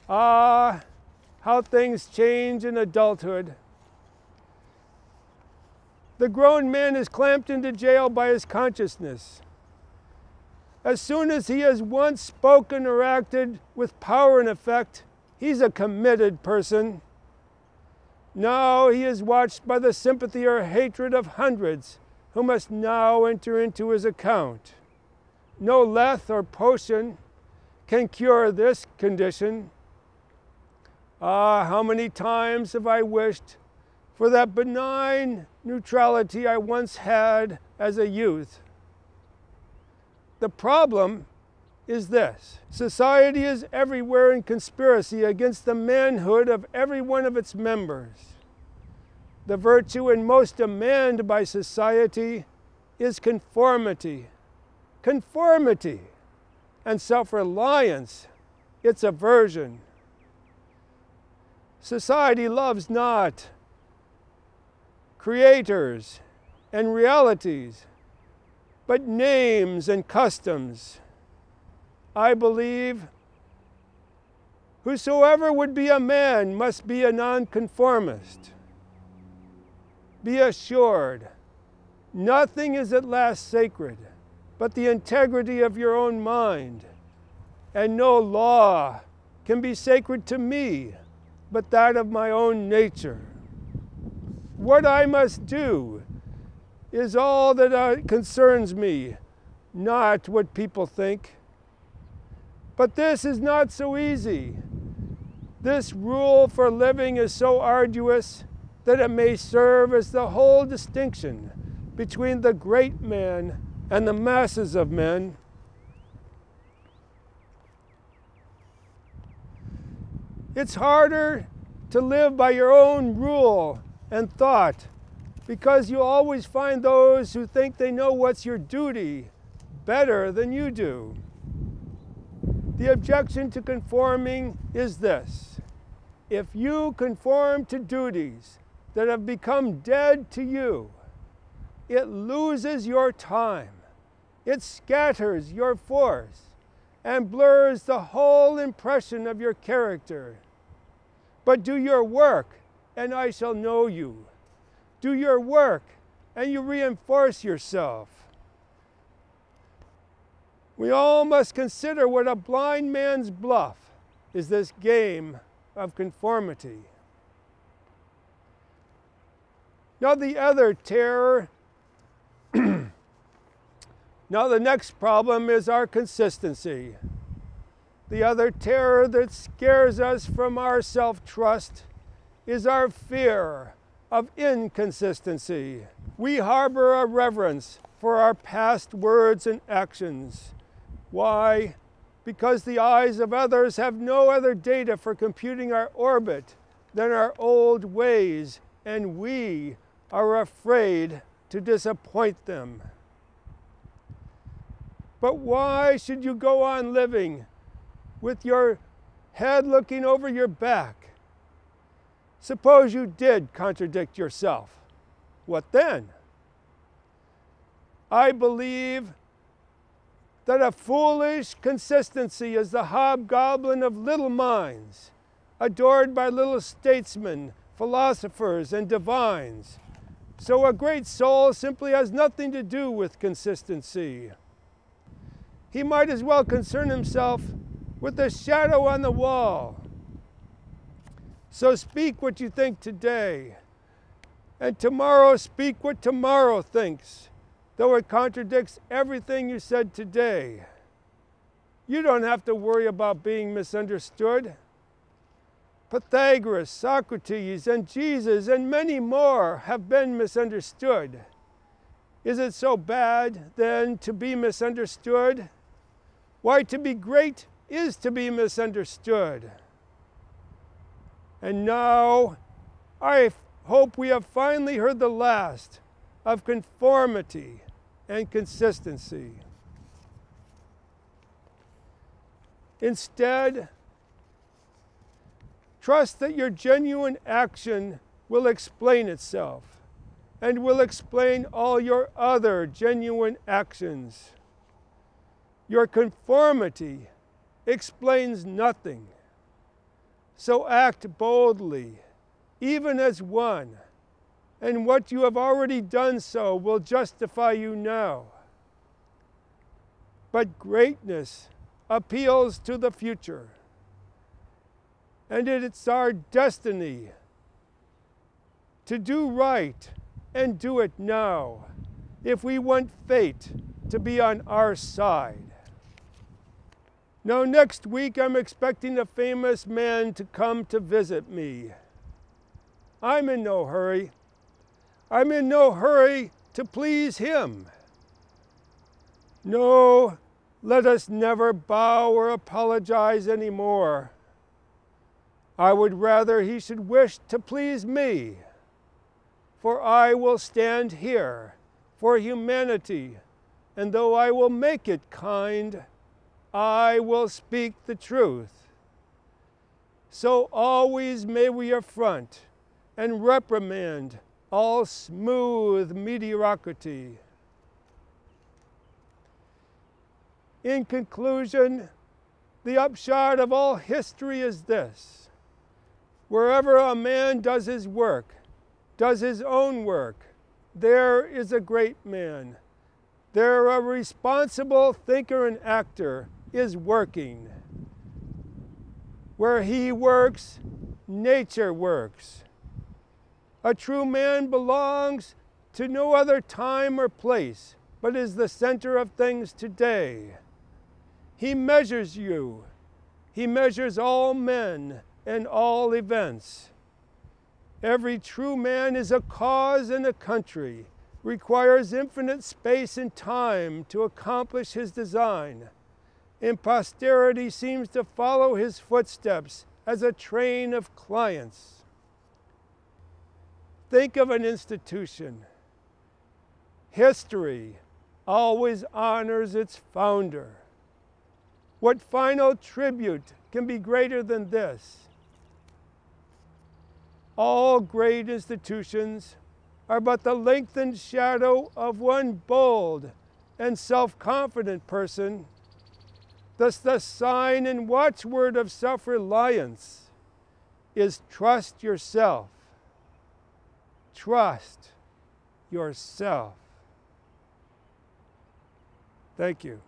Ah, how things change in adulthood. The grown man is clamped into jail by his consciousness. As soon as he has once spoken or acted with power and effect, he's a committed person. Now he is watched by the sympathy or hatred of hundreds who must now enter into his account. No leth or potion can cure this condition. Ah, how many times have I wished for that benign neutrality I once had as a youth. The problem is this: society is everywhere in conspiracy against the manhood of every one of its members. The virtue and most demanded by society is conformity. Conformity and self-reliance, its aversion. Society loves not creators and realities, but names and customs. I believe whosoever would be a man must be a nonconformist. Be assured, nothing is at last sacred but the integrity of your own mind, and no law can be sacred to me but that of my own nature. What I must do is all that concerns me, not what people think. But this is not so easy. This rule for living is so arduous that it may serve as the whole distinction between the great man and the masses of men. It's harder to live by your own rule and thought, because you always find those who think they know what's your duty better than you do. The objection to conforming is this: if you conform to duties that have become dead to you, it loses your time, it scatters your force, and blurs the whole impression of your character. But do your work, and I shall know you. Do your work, and you reinforce yourself. We all must consider what a blind man's bluff is this game of conformity. Now the other terror, now the next problem is our consistency. The other terror that scares us from our self-trust is our fear of inconsistency. We harbor a reverence for our past words and actions. Why? Because the eyes of others have no other data for computing our orbit than our old ways, and we are afraid to disappoint them. But why should you go on living with your head looking over your back? Suppose you did contradict yourself. What then? I believe that a foolish consistency is the hobgoblin of little minds, adored by little statesmen, philosophers, and divines. So a great soul simply has nothing to do with consistency. He might as well concern himself with the shadow on the wall. So speak what you think today, and tomorrow speak what tomorrow thinks, though it contradicts everything you said today. You don't have to worry about being misunderstood. Pythagoras, Socrates, and Jesus, and many more have been misunderstood. Is it so bad, then, to be misunderstood? Why, to be great is to be misunderstood. And now, I hope we have finally heard the last of conformity and consistency. Instead, trust that your genuine action will explain itself and will explain all your other genuine actions. Your conformity explains nothing. So act boldly, even as one, and what you have already done so will justify you now. But greatness appeals to the future, and it's our destiny to do right and do it now if we want fate to be on our side. Now, next week I'm expecting a famous man to come to visit me. I'm in no hurry. I'm in no hurry to please him. No, let us never bow or apologize anymore. I would rather he should wish to please me, for I will stand here for humanity, and though I will make it kind, I will speak the truth. So always may we affront and reprimand all smooth mediocrity. In conclusion, the upshot of all history is this: wherever a man does his work, does his own work, there is a great man. There a responsible thinker and actor is working. Where he works, nature works. A true man belongs to no other time or place, but is the center of things today. He measures you. He measures all men and all events. Every true man is a cause and a country, requires infinite space and time to accomplish his design, and posterity seems to follow his footsteps as a train of clients. Think of an institution. History always honors its founder. What final tribute can be greater than this? All great institutions are but the lengthened shadow of one bold and self-confident person. Thus the sign and watchword of self-reliance is trust yourself. Trust yourself. Thank you.